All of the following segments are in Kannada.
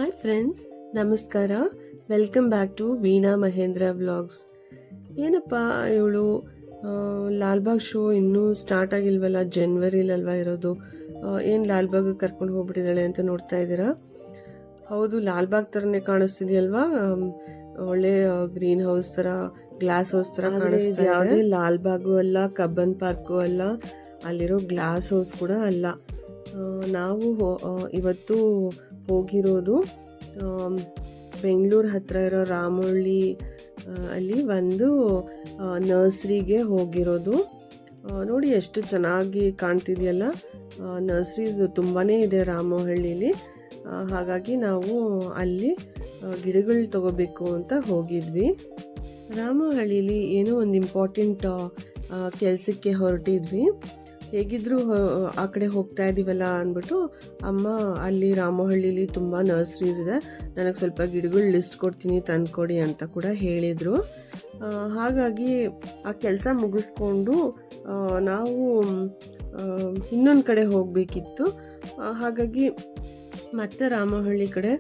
ಹಾಯ್ ಫ್ರೆಂಡ್ಸ್, ನಮಸ್ಕಾರ. Welcome back to Veena Mahendra vlogs. ಏನಪ್ಪ ಇವಳು ಲಾಲ್ಬಾಗ್ ಶೋ ಇನ್ನೂ ಸ್ಟಾರ್ಟ್ ಆಗಿಲ್ವಲ್ಲ, ಜನವರಿಲಲ್ವಾ ಇರೋದು. ಏನು ಲಾಲ್ಬಾಗ್ ಕರ್ಕೊಂಡು ಹೋಗ್ಬಿಟ್ಟಿದ್ದಾಳೆ ಅಂತ ನೋಡ್ತಾ ಇದ್ದೀರಾ? ಹೌದು, ಲಾಲ್ಬಾಗ್ ಥರನೇ ಕಾಣಿಸ್ತಿದೆಯಲ್ವಾ? ಒಳ್ಳೆ ಗ್ರೀನ್ ಹೌಸ್ ಥರ, ಗ್ಲಾಸ್ ಹೌಸ್ ಥರ ಕಾಣಿಸ್ತಾ ಇದೆ. ಯಾವುದೇ ಲಾಲ್ಬಾಗು ಅಲ್ಲ, ಕಬ್ಬನ್ ಪಾರ್ಕು ಅಲ್ಲ, ಅಲ್ಲಿರೋ ಗ್ಲಾಸ್ ಹೌಸ್ ಕೂಡ ಅಲ್ಲ. ನಾವು ಇವತ್ತು ಹೋಗಿರೋದು ಬೆಂಗಳೂರು ಹತ್ತಿರ ಇರೋ ರಾಮೋಳ್ಳಿ ಅಲ್ಲಿ ಒಂದು ನರ್ಸ್ರಿಗೆ ಹೋಗಿರೋದು. ನೋಡಿ ಎಷ್ಟು ಚೆನ್ನಾಗಿ ಕಾಣ್ತಿದೆಯಲ್ಲ. ನರ್ಸರೀಸ್ ತುಂಬಾ ಇದೆ ರಾಮೋಹಳ್ಳಿಲಿ. ಹಾಗಾಗಿ ನಾವು ಅಲ್ಲಿ ಗಿಡಗಳು ತಗೋಬೇಕು ಅಂತ ಹೋಗಿದ್ವಿ. ರಾಮೋಹಳ್ಳಿಲಿ ಏನೋ ಒಂದು ಇಂಪಾರ್ಟೆಂಟ್ ಕೆಲಸಕ್ಕೆ ಹೊರಟಿದ್ವಿ. ಹೇಗಿದ್ರು ಆ ಕಡೆ ಹೋಗ್ತಾ ಇದ್ದೀವಲ್ಲ ಅಂದ್ಬಿಟ್ಟು ಅಮ್ಮ ಅಲ್ಲಿ ರಾಮೋಹಳ್ಳಿಲಿ ತುಂಬ ನರ್ಸರೀಸ್ ಇದೆ, ನನಗೆ ಸ್ವಲ್ಪ ಗಿಡಗಳು ಲಿಸ್ಟ್ ಕೊಡ್ತೀನಿ, ತಂದ್ಕೊಡಿ ಅಂತ ಕೂಡ ಹೇಳಿದರು. ಹಾಗಾಗಿ ಆ ಕೆಲಸ ಮುಗಿಸ್ಕೊಂಡು ನಾವು ಇನ್ನೊಂದು ಕಡೆ ಹೋಗಬೇಕಿತ್ತು. ಹಾಗಾಗಿ ಮತ್ತೆ ರಾಮೋಹಳ್ಳಿ ಕಡೆ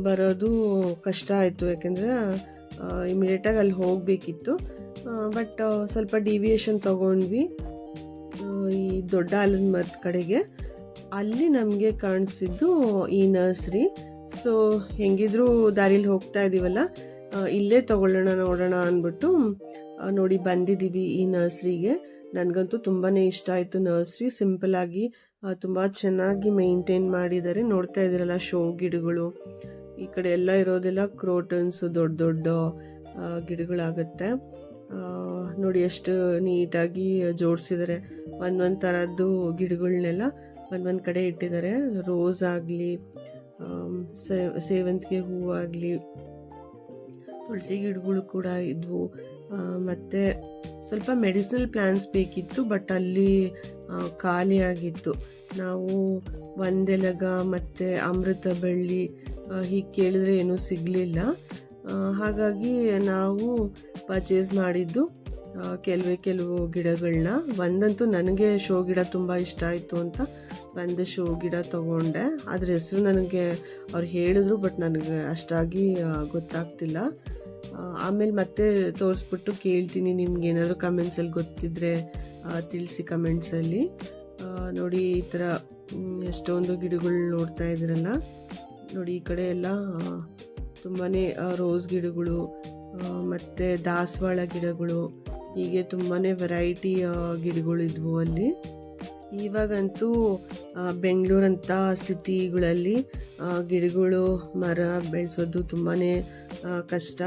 ಬರೋದು ಕಷ್ಟ ಆಯಿತು, ಯಾಕೆಂದರೆ ಇಮಿಡಿಯೇಟಾಗಿ ಅಲ್ಲಿ ಹೋಗಬೇಕಿತ್ತು. ಬಟ್ ಸ್ವಲ್ಪ ಡಿವಿಯೇಷನ್ ತೊಗೊಂಡ್ವಿ ಈ ದೊಡ್ಡ ಆಲದ ಮರದ ಕಡೆಗೆ. ಅಲ್ಲಿ ನಮಗೆ ಕಾಣಿಸಿದ್ದು ಈ ನರ್ಸರಿ. ಸೊ ಹೆಂಗಿದ್ರು ದಾರಿಲಿ ಹೋಗ್ತಾ ಇದ್ದೀವಲ್ಲ, ಇಲ್ಲೇ ತಗೊಳ್ಳೋಣ ನೋಡೋಣ ಅಂದ್ಬಿಟ್ಟು ನೋಡಿ ಬಂದಿದ್ದೀವಿ ಈ ನರ್ಸರಿಗೆ. ನನಗಂತೂ ತುಂಬಾ ಇಷ್ಟ ಆಯಿತು ನರ್ಸರಿ. ಸಿಂಪಲ್ಲಾಗಿ ತುಂಬ ಚೆನ್ನಾಗಿ ಮೇಂಟೈನ್ ಮಾಡಿದ್ದಾರೆ. ನೋಡ್ತಾ ಇದ್ದೀರಲ್ಲ, ಶೋ ಗಿಡಗಳು. ಈ ಕಡೆ ಎಲ್ಲ ಇರೋದೆಲ್ಲ ಕ್ರೋಟನ್ಸ್, ದೊಡ್ಡ ದೊಡ್ಡ ಗಿಡಗಳಾಗುತ್ತೆ. ನೋಡಿ ಎಷ್ಟು ನೀಟಾಗಿ ಜೋಡಿಸಿದ್ದಾರೆ. ಒಂದೊಂದು ಥರದ್ದು ಗಿಡಗಳನ್ನೆಲ್ಲ ಒಂದೊಂದು ಕಡೆ ಇಟ್ಟಿದ್ದಾರೆ. ರೋಸ್ ಆಗಲಿ, ಸೇವಂತಿಗೆ ಹೂವಾಗಲಿ, ತುಳಸಿ ಗಿಡಗಳು ಕೂಡ ಇದ್ವು. ಮತ್ತು ಸ್ವಲ್ಪ ಮೆಡಿಸಿನಲ್ ಪ್ಲ್ಯಾಂಟ್ಸ್ ಬೇಕಿತ್ತು, ಬಟ್ ಅಲ್ಲಿ ಖಾಲಿಯಾಗಿತ್ತು. ನಾವು ಒಂದೆಲಗ ಮತ್ತು ಅಮೃತ ಬಳ್ಳಿ ಹೀಗೆ ಕೇಳಿದ್ರೆ ಏನೂ ಸಿಗಲಿಲ್ಲ. ಹಾಗಾಗಿ ನಾವು ಪರ್ಚೇಸ್ ಮಾಡಿದ್ದು ಕೆಲವು ಗಿಡಗಳನ್ನ. ಒಂದಂತೂ ನನಗೆ ಶೋ ಗಿಡ ತುಂಬ ಇಷ್ಟ ಆಯಿತು ಅಂತ ಒಂದು ಶೋ ಗಿಡ ತೊಗೊಂಡೆ. ಅದ್ರ ಹೆಸರು ನನಗೆ ಅವ್ರು ಹೇಳಿದ್ರು, ಬಟ್ ನನಗೆ ಅಷ್ಟಾಗಿ ಗೊತ್ತಾಗ್ತಿಲ್ಲ. ಆಮೇಲೆ ಮತ್ತೆ ತೋರಿಸ್ಬಿಟ್ಟು ಕೇಳ್ತೀನಿ, ನಿಮ್ಗೆ ಏನಾದರೂ ಕಮೆಂಟ್ಸಲ್ಲಿ ಗೊತ್ತಿದ್ರೆ ತಿಳಿಸಿ ಕಮೆಂಟ್ಸಲ್ಲಿ. ನೋಡಿ ಈ ಥರ ಎಷ್ಟೊಂದು ಗಿಡಗಳು ನೋಡ್ತಾ ಇದ್ದೀರಲ್ಲ. ನೋಡಿ ಈ ಕಡೆ ಎಲ್ಲ ತುಂಬಾ ರೋಸ್ ಗಿಡಗಳು ಮತ್ತು ದಾಸವಾಳ ಗಿಡಗಳು, ಹೀಗೆ ತುಂಬಾ ವೆರೈಟಿ ಗಿಡಗಳಿದ್ವು ಅಲ್ಲಿ. ಇವಾಗಂತೂ ಬೆಂಗಳೂರಂಥ ಸಿಟಿಗಳಲ್ಲಿ ಗಿಡಗಳು ಮರ ಬೆಳೆಸೋದು ತುಂಬಾ ಕಷ್ಟ.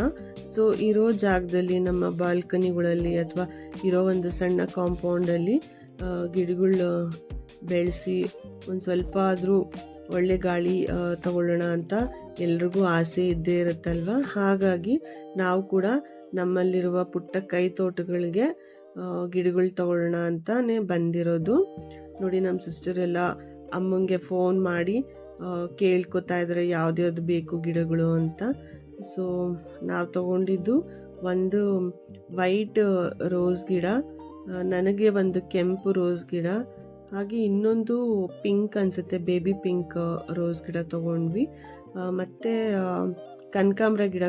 ಸೊ ಇರೋ ಜಾಗದಲ್ಲಿ, ನಮ್ಮ ಬಾಲ್ಕನಿಗಳಲ್ಲಿ ಅಥವಾ ಇರೋ ಒಂದು ಸಣ್ಣ ಕಾಂಪೌಂಡಲ್ಲಿ ಗಿಡಗಳು ಬೆಳೆಸಿ ಒಂದು ಸ್ವಲ್ಪ ಆದರೂ ಒಳ್ಳೆ ಗಾಳಿ ತಗೊಳ್ಳೋಣ ಅಂತ ಎಲ್ರಿಗೂ ಆಸೆ ಇದ್ದೇ ಇರುತ್ತಲ್ವ. ಹಾಗಾಗಿ ನಾವು ಕೂಡ ನಮ್ಮಲ್ಲಿರುವ ಪುಟ್ಟ ಕೈ ತೋಟಗಳಿಗೆ ಗಿಡಗಳು ತಗೊಳ್ಳೋಣ ಅಂತಾನೆ ಬಂದಿರೋದು. ನೋಡಿ ನಮ್ಮ ಸಿಸ್ಟರ್ ಎಲ್ಲ ಅಮ್ಮಂಗೆ ಫೋನ್ ಮಾಡಿ ಕೇಳ್ಕೊತಾ ಇದ್ದಾರೆ ಯಾವ್ದು ಬೇಕು ಗಿಡಗಳು ಅಂತ. ಸೊ ನಾವು ತಗೊಂಡಿದ್ದು ಒಂದು ವೈಟ್ ರೋಸ್ ಗಿಡ, ನನಗೆ ಒಂದು ಕೆಂಪು ರೋಸ್ ಗಿಡ, ಹಾಗೆ ಇನ್ನೊಂದು ಪಿಂಕ್ ಅನಿಸುತ್ತೆ, ಬೇಬಿ ಪಿಂಕ್ ರೋಸ್ ಗಿಡ ತೊಗೊಂಡ್ವಿ. ಮತ್ತು ಕನಕಾಂಬರ ಗಿಡ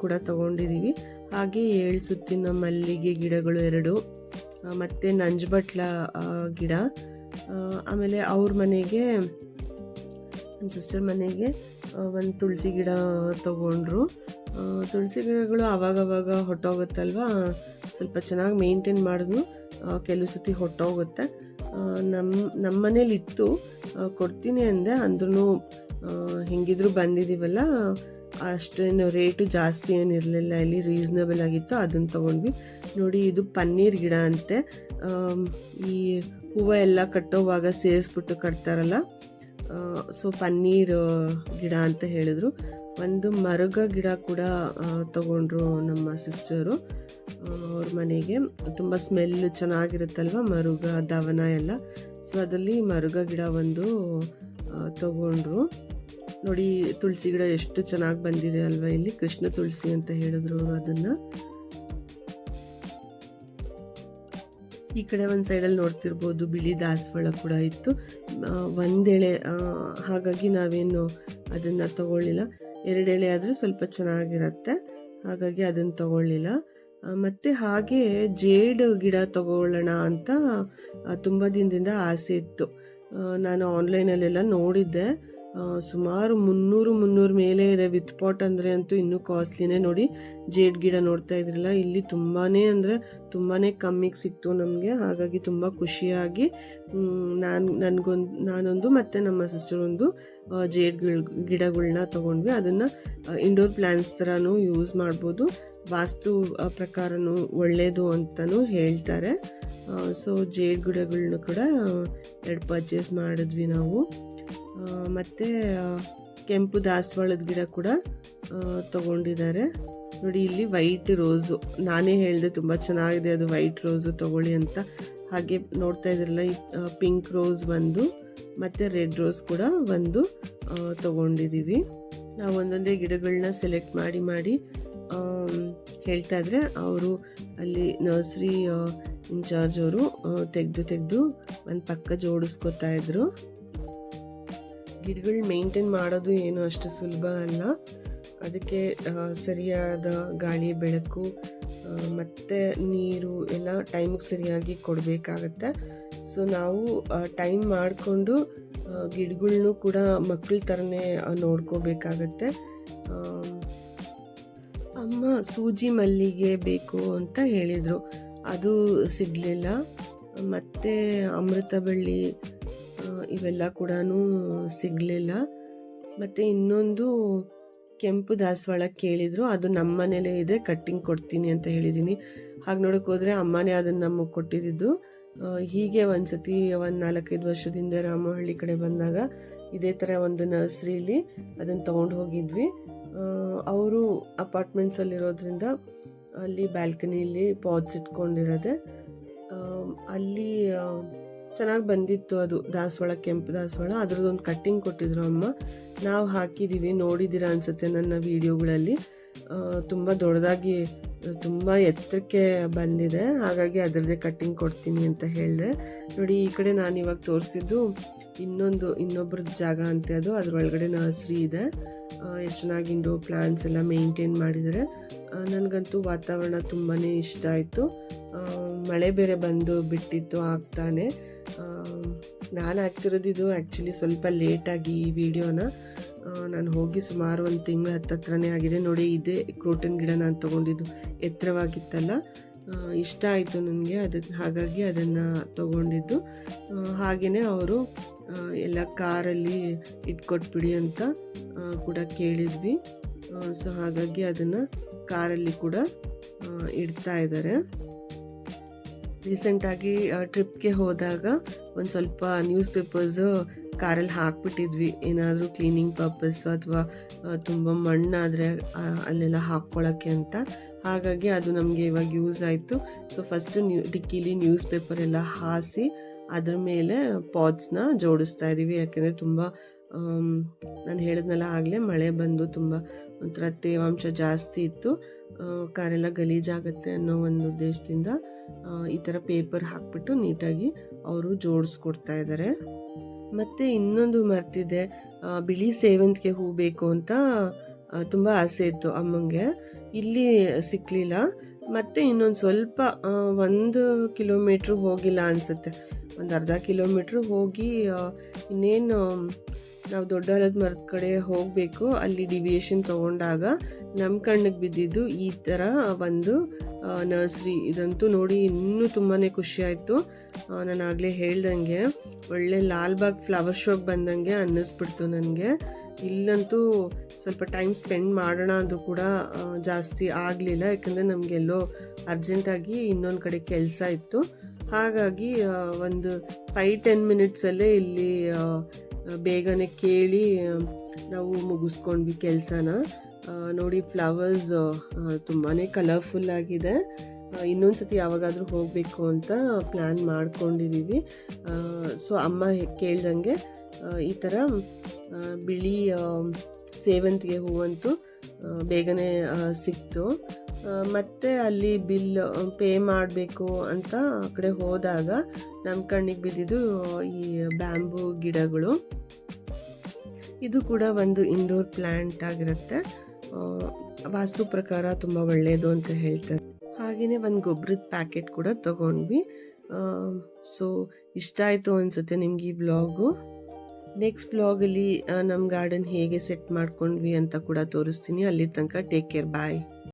ಕೂಡ ತೊಗೊಂಡಿದ್ದೀವಿ. ಹಾಗೆ 7 ಸುತ್ತಿನ ಮಲ್ಲಿಗೆ ಗಿಡಗಳು 2, ಮತ್ತು ನಂಜುಬಟ್ಲ ಗಿಡ. ಆಮೇಲೆ ಅವ್ರ ಮನೆಗೆ, ನಮ್ಮ ಸಿಸ್ಟರ್ ಮನೆಗೆ ಒಂದು ತುಳಸಿ ಗಿಡ ತೊಗೊಂಡ್ರು. ತುಳಸಿ ಗಿಡಗಳು ಆವಾಗವಾಗ ಹೊಟ್ಟೋಗುತ್ತಲ್ವ, ಸ್ವಲ್ಪ ಚೆನ್ನಾಗಿ ಮೇಂಟೈನ್ ಮಾಡಿದ್ರು ಕೆಲವು ಸತಿ ಹೊಟ್ಟೋಗುತ್ತೆ. ನಮ್ಮ ಮನೇಲಿ ಇತ್ತು, ಕೊಡ್ತೀನಿ ಅಂದೆ, ಅಂದ್ರೂ ಹೆಂಗಿದ್ರು ಬಂದಿದ್ದೀವಲ್ಲ, ಅಷ್ಟೇನು ರೇಟು ಜಾಸ್ತಿ ಏನಿರಲಿಲ್ಲ, ಇಲ್ಲಿ ರೀಸ್ನಬಲ್ ಆಗಿತ್ತು, ಅದನ್ನು ತೊಗೊಂಡ್ವಿ. ನೋಡಿ ಇದು ಪನ್ನೀರ್ ಗಿಡ ಅಂತೆ. ಈ ಹೂವು ಎಲ್ಲ ಕಟ್ಟೋವಾಗ ಸೇರಿಸ್ಬಿಟ್ಟು ಕಟ್ತಾರಲ್ಲ, ಸೊ ಪನ್ನೀರ್ ಗಿಡ ಅಂತ ಹೇಳಿದ್ರು. ಒಂದು ಮರುಗ ಗಿಡ ಕೂಡ ತಗೊಂಡ್ರು ನಮ್ಮ ಸಿಸ್ಟರು ಅವ್ರ ಮನೆಗೆ. ತುಂಬ ಸ್ಮೆಲ್ ಚೆನ್ನಾಗಿರುತ್ತಲ್ವ ಮರುಗ, ದವನ ಎಲ್ಲ. ಸೊ ಅದರಲ್ಲಿ ಮರುಗ ಗಿಡ ಒಂದು ತಗೊಂಡ್ರು. ನೋಡಿ ತುಳಸಿ ಗಿಡ ಎಷ್ಟು ಚೆನ್ನಾಗಿ ಬಂದಿದೆ ಅಲ್ವಾ. ಇಲ್ಲಿ ಕೃಷ್ಣ ತುಳಸಿ ಅಂತ ಹೇಳಿದ್ರು ಅವರು ಅದನ್ನು. ಈ ಕಡೆ ಒಂದು ಸೈಡಲ್ಲಿ ನೋಡ್ತಿರ್ಬೋದು ಬಿಳಿ ದಾಸವಾಳ ಕೂಡ ಇತ್ತು. ಒಂದೆಳೆ, ಹಾಗಾಗಿ ನಾವೇನು ಅದನ್ನು ತಗೊಳ್ಳಿಲ್ಲ. 2 ಎಳೆ ಆದರೆ ಸ್ವಲ್ಪ ಚೆನ್ನಾಗಿರತ್ತೆ, ಹಾಗಾಗಿ ಅದನ್ನು ತಗೊಳ್ಳಿಲ್ಲ. ಮತ್ತು ಹಾಗೆ ಜೇಡು ಗಿಡ ತಗೊಳ್ಳೋಣ ಅಂತ ತುಂಬ ದಿನದಿಂದ ಆಸೆ ಇತ್ತು. ನಾನು ಆನ್ಲೈನಲ್ಲೆಲ್ಲ ನೋಡಿದ್ದೆ, ಸುಮಾರು 300 ಮೇಲೆ ಇದೆ. ವಿತ್ ಪಾಟ್ ಅಂದರೆ ಅಂತೂ ಇನ್ನೂ ಕಾಸ್ಟ್ಲಿನೇ. ನೋಡಿ, ಜೇಡ್ ಗಿಡ ನೋಡ್ತಾ ಇದ್ರಲ್ಲ, ಇಲ್ಲಿ ತುಂಬಾ ಅಂದರೆ ತುಂಬಾ ಕಮ್ಮಿಗೆ ಸಿಕ್ತು ನಮಗೆ. ಹಾಗಾಗಿ ತುಂಬ ಖುಷಿಯಾಗಿ ನಾನೊಂದು ಮತ್ತು ನಮ್ಮ ಸಿಸ್ಟರ್ ಒಂದು ಜೇಡ್ ಗಿಡಗಳನ್ನ ತೊಗೊಂಡ್ವಿ. ಅದನ್ನು ಇಂಡೋರ್ ಪ್ಲ್ಯಾಂಟ್ಸ್ ಥರನೂ ಯೂಸ್ ಮಾಡ್ಬೋದು, ವಾಸ್ತು ಪ್ರಕಾರನೂ ಒಳ್ಳೆಯದು ಅಂತಲೂ ಹೇಳ್ತಾರೆ. ಸೊ ಜೇಡ್ ಗಿಡಗಳನ್ನ ಕೂಡ 2 ಪರ್ಚೇಸ್ ಮಾಡಿದ್ವಿ ನಾವು. ಮತ್ತು ಕೆಂಪು ದಾಸವಾಳದ ಗಿಡ ಕೂಡ ತಗೊಂಡಿದ್ದಾರೆ. ನೋಡಿ, ಇಲ್ಲಿ ವೈಟ್ ರೋಸು, ನಾನೇ ಹೇಳಿದೆ ತುಂಬ ಚೆನ್ನಾಗಿದೆ ಅದು ವೈಟ್ ರೋಸು ತಗೊಳ್ಳಿ ಅಂತ. ಹಾಗೆ ನೋಡ್ತಾ ಇದ್ರಲ್ಲ, ಪಿಂಕ್ ರೋಸ್ ಒಂದು ಮತ್ತು ರೆಡ್ ರೋಸ್ ಕೂಡ ಒಂದು ತಗೊಂಡಿದ್ದೀವಿ. ನಾವು ಒಂದೊಂದೇ ಗಿಡಗಳನ್ನ ಸೆಲೆಕ್ಟ್ ಮಾಡಿ ಹೇಳ್ತಾ ಇದ್ರೆ ಅವರು ಅಲ್ಲಿ ನರ್ಸರಿ ಇನ್ಚಾರ್ಜ್ ಅವರು ತೆಗೆದು ಒಂದು ಪಕ್ಕ ಜೋಡಿಸ್ಕೊತಾ ಇದ್ರು. ಗಿಡಗಳು ಮೇಂಟೈನ್ ಮಾಡೋದು ಏನು ಅಷ್ಟು ಸುಲಭ ಅಲ್ಲ. ಅದಕ್ಕೆ ಸರಿಯಾದ ಗಾಳಿ, ಬೆಳಕು ಮತ್ತು ನೀರು ಎಲ್ಲ ಟೈಮಿಗೆ ಸರಿಯಾಗಿ ಕೊಡಬೇಕಾಗತ್ತೆ. ಸೊ ನಾವು ಟೈಮ್ ಮಾಡಿಕೊಂಡು ಗಿಡಗಳ್ನೂ ಕೂಡ ಮಕ್ಕಳ ಥರನೇ ನೋಡ್ಕೋಬೇಕಾಗತ್ತೆ. ಅಮ್ಮ ಸೂಜಿ ಮಲ್ಲಿಗೆ ಬೇಕು ಅಂತ ಹೇಳಿದರು, ಅದು ಸಿಗಲಿಲ್ಲ. ಮತ್ತು ಅಮೃತ ಬಳ್ಳಿ ಇವೆಲ್ಲ ಕೂಡ ಸಿಗಲಿಲ್ಲ. ಮತ್ತು ಇನ್ನೊಂದು ಕೆಂಪು ದಾಸವಾಳ ಕೇಳಿದರು, ಅದು ನಮ್ಮ ಮನೇಲೇ ಇದೆ, ಕಟ್ಟಿಂಗ್ ಕೊಡ್ತೀನಿ ಅಂತ ಹೇಳಿದ್ದೀನಿ. ಹಾಗೆ ನೋಡೋಕೆ ಹೋದರೆ ಅಮ್ಮನೇ ಅದನ್ನು ನಮಗೆ ಕೊಟ್ಟಿದ್ದು. ಹೀಗೆ ಒಂದು ಸತಿ 4-5 ವರ್ಷದಿಂದ ರಾಮಹಳ್ಳಿ ಕಡೆ ಬಂದಾಗ ಇದೇ ಥರ ಒಂದು ನರ್ಸ್ರಿಲಿ ಅದನ್ನು ತೊಗೊಂಡು ಹೋಗಿದ್ವಿ. ಅವರು ಅಪಾರ್ಟ್ಮೆಂಟ್ಸಲ್ಲಿರೋದ್ರಿಂದ ಅಲ್ಲಿ ಬ್ಯಾಲ್ಕನಿಲಿ ಪಾಟ್ಸ್ ಇಟ್ಕೊಂಡಿರೋದೆ, ಅಲ್ಲಿ ಚೆನ್ನಾಗಿ ಬಂದಿತ್ತು ಅದು ದಾಸವಾಳ, ಕೆಂಪು ದಾಸವಾಳ. ಅದ್ರದ್ದೊಂದು ಕಟ್ಟಿಂಗ್ ಕೊಟ್ಟಿದ್ರು ಅಮ್ಮ. ನಾವು ಹಾಕಿದ್ದೀವಿ, ನೋಡಿದ್ದೀರಾ ಅನಿಸುತ್ತೆ ನನ್ನ ವೀಡಿಯೋಗಳಲ್ಲಿ. ತುಂಬ ದೊಡ್ಡದಾಗಿ, ತುಂಬ ಎತ್ತರಕ್ಕೆ ಬಂದಿದೆ, ಹಾಗಾಗಿ ಅದರದ್ದೇ ಕಟ್ಟಿಂಗ್ ಕೊಡ್ತೀನಿ ಅಂತ ಹೇಳಿದೆ. ನೋಡಿ, ಈ ಕಡೆ ನಾನು ಇವಾಗ ತೋರಿಸಿದ್ದು ಇನ್ನೊಬ್ರದ್ದು ಜಾಗ ಅಂತೆ, ಅದು ಅದರೊಳಗಡೆ ನರ್ಸರಿ ಇದೆ. ಎಷ್ಟು ಚೆನ್ನಾಗಿ ಇಂಡೋರ್ ಪ್ಲಾಂಟ್ಸ್ ಎಲ್ಲ ಮೇಂಟೈನ್ ಮಾಡಿದ್ದಾರೆ. ನನಗಂತೂ ವಾತಾವರಣ ತುಂಬಾ ಇಷ್ಟ ಆಯಿತು. ಮಳೆ ಬೇರೆ ಬಂದು ಬಿಟ್ಟಿತ್ತು ಆಗ್ತಾನೆ. ನಾನು ಹಾಕ್ತಿರೋದಿದು ಆ್ಯಕ್ಚುಲಿ ಸ್ವಲ್ಪ ಲೇಟಾಗಿ ಈ ವಿಡಿಯೋನ. ನಾನು ಹೋಗಿ ಸುಮಾರು 1 ತಿಂಗಳು ಹತ್ತತ್ರನೇ ಆಗಿದೆ. ನೋಡಿ, ಇದೇ ಕ್ರೋಟನ್ ಗಿಡ ನಾನು ತೊಗೊಂಡಿದ್ದು, ಎತ್ತರವಾಗಿತ್ತಲ್ಲ, ಇಷ್ಟ ಆಯಿತು ನನಗೆ, ಹಾಗಾಗಿ ಅದನ್ನು ತೊಗೊಂಡಿದ್ದು. ಹಾಗೆಯೇ ಅವರು ಎಲ್ಲ ಕಾರಲ್ಲಿ ಇಟ್ಕೊಟ್ಬಿಡಿ ಅಂತ ಕೂಡ ಕೇಳಿದ್ವಿ. ಸೊ ಹಾಗಾಗಿ ಅದನ್ನು ಕಾರಲ್ಲಿ ಕೂಡ ಇಡ್ತಾ ಇದ್ದಾರೆ. ರೀಸೆಂಟಾಗಿ ಟ್ರಿಪ್ಗೆ ಹೋದಾಗ ಒಂದು ಸ್ವಲ್ಪ ನ್ಯೂಸ್ ಪೇಪರ್ಸು ಕಾರಲ್ಲಿ ಹಾಕ್ಬಿಟ್ಟಿದ್ವಿ, ಏನಾದರೂ ಕ್ಲೀನಿಂಗ್ ಪರ್ಪಸ್ ಅಥವಾ ತುಂಬ ಮಣ್ಣಾದರೆ ಅಲ್ಲೆಲ್ಲ ಹಾಕ್ಕೊಳ್ಳೋಕ್ಕೆ ಅಂತ. ಹಾಗಾಗಿ ಅದು ನಮಗೆ ಇವಾಗ ಯೂಸ್ ಆಯಿತು. ಸೊ ಫಸ್ಟು ಡಿಕ್ಕಿಲಿ ನ್ಯೂಸ್ ಪೇಪರ್ ಎಲ್ಲ ಹಾಸಿ ಅದ್ರ ಮೇಲೆ ಪಾಟ್ಸ್ನ ಜೋಡಿಸ್ತಾ ಇದ್ದೀವಿ. ಯಾಕೆಂದರೆ ತುಂಬ ನಾನು ಹೇಳಿದ್ನಲ್ಲ ಆಗಲೇ, ಮಳೆ ಬಂದು ತುಂಬ ಒಂಥರ ತೇವಾಂಶ ಜಾಸ್ತಿ ಇತ್ತು, ಕಾರೆಲ್ಲ ಗಲೀಜಾಗುತ್ತೆ ಅನ್ನೋ ಒಂದು ಉದ್ದೇಶದಿಂದ ಈ ಥರ ಪೇಪರ್ ಹಾಕ್ಬಿಟ್ಟು ನೀಟಾಗಿ ಅವರು ಜೋಡಿಸ್ಕೊಡ್ತಾ ಇದ್ದಾರೆ. ಮತ್ತು ಇನ್ನೊಂದು ಮರ್ತಿದೆ, ಬಿಳಿ ಸೇವಂತಿಗೆ ಹೂ ಬೇಕು ಅಂತ ತುಂಬ ಆಸೆ ಇತ್ತು ಅಮ್ಮಂಗೆ, ಇಲ್ಲಿ ಸಿಕ್ಕಲಿಲ್ಲ. ಮತ್ತು ಇನ್ನೊಂದು ಸ್ವಲ್ಪ 1 ಕಿಲೋಮೀಟ್ರ್ ಹೋಗಿಲ್ಲ ಅನಿಸುತ್ತೆ, ಒಂದು ಅರ್ಧ ಕಿಲೋಮೀಟ್ರ್ ಹೋಗಿ ಇನ್ನೇನು ನಾವು ದೊಡ್ಡ ಆಲದ ಮರದ ಕಡೆ ಹೋಗಬೇಕು, ಅಲ್ಲಿ ಡಿವಿಯೇಷನ್ ತೊಗೊಂಡಾಗ ನಮ್ಮ ಕಣ್ಣಿಗೆ ಬಿದ್ದಿದ್ದು ಈ ಥರ ಒಂದು ನರ್ಸ್ರಿ. ಇದಂತೂ ನೋಡಿ ಇನ್ನೂ ತುಂಬಾ ಖುಷಿ ಆಯಿತು. ನಾನು ಆಗಲೇ ಹೇಳ್ದಂಗೆ ಒಳ್ಳೆ ಲಾಲ್ಬಾಗ್ ಫ್ಲವರ್ ಶೋಗೆ ಬಂದಂಗೆ ಅನ್ನಿಸ್ಬಿಡ್ತು ನನಗೆ. ಇಲ್ಲಂತೂ ಸ್ವಲ್ಪ ಟೈಮ್ ಸ್ಪೆಂಡ್ ಮಾಡೋಣ ಅಂದರೂ ಕೂಡ ಜಾಸ್ತಿ ಆಗಲಿಲ್ಲ, ಯಾಕಂದರೆ ನಮಗೆಲ್ಲೋ ಅರ್ಜೆಂಟಾಗಿ ಇನ್ನೊಂದು ಕಡೆ ಕೆಲಸ ಇತ್ತು. ಹಾಗಾಗಿ ಒಂದು 5-10 ಮಿನಿಟ್ಸಲ್ಲೇ ಇಲ್ಲಿ ಬೇಗನೆ ಕೇಳಿ ನಾವು ಮುಗಿಸ್ಕೊಂಡ್ವಿ ಕೆಲಸನ. ನೋಡಿ, ಫ್ಲವರ್ಸ್ ತುಂಬಾ ಕಲರ್ಫುಲ್ ಆಗಿದೆ. ಇನ್ನೊಂದು ಸತಿ ಯಾವಾಗಾದರೂ ಹೋಗಬೇಕು ಅಂತ ಪ್ಲ್ಯಾನ್ ಮಾಡ್ಕೊಂಡಿದ್ದೀವಿ. ಸೊ ಅಮ್ಮ ಕೇಳ್ದಂಗೆ ಈ ಥರ ಬಿಳಿ ಸೇವಂತಿಗೆ ಹೂವಂತೂ ಬೇಗನೆ ಸಿಕ್ತು. ಮತ್ತೆ ಅಲ್ಲಿ ಬಿಲ್ ಪೇ ಮಾಡಬೇಕು ಅಂತ ಆ ಕಡೆ ಹೋದಾಗ ನಮ್ಮ ಕಣ್ಣಿಗೆ ಬಿದ್ದಿದ್ದು ಈ ಬ್ಯಾಂಬೂ ಗಿಡಗಳು. ಇದು ಕೂಡ ಒಂದು ಇಂಡೋರ್ ಪ್ಲ್ಯಾಂಟ್ ಆಗಿರುತ್ತೆ. ವಾಸ್ತು ಪ್ರಕಾರ ತುಂಬ ಒಳ್ಳೆಯದು ಅಂತ ಹೇಳ್ತಾರೆ. ಹಾಗೆಯೇ ಒಂದು ಗೊಬ್ಬರದ ಪ್ಯಾಕೆಟ್ ಕೂಡ ತೊಗೊಂಡ್ವಿ. ಸೊ ಇಷ್ಟ ಆಯಿತು ಅನಿಸುತ್ತೆ ನಿಮ್ಗೆ ಈ ವ್ಲಾಗು. ನೆಕ್ಸ್ಟ್ ವ್ಲಾಗಲ್ಲಿ ನಮ್ಮ ಗಾರ್ಡನ್ ಹೇಗೆ ಸೆಟ್ ಮಾಡ್ಕೊಂಡ್ವಿ ಅಂತ ಕೂಡ ತೋರಿಸ್ತೀನಿ. ಅಲ್ಲಿ ತನಕ ಟೇಕ್ ಕೇರ್, ಬಾಯ್.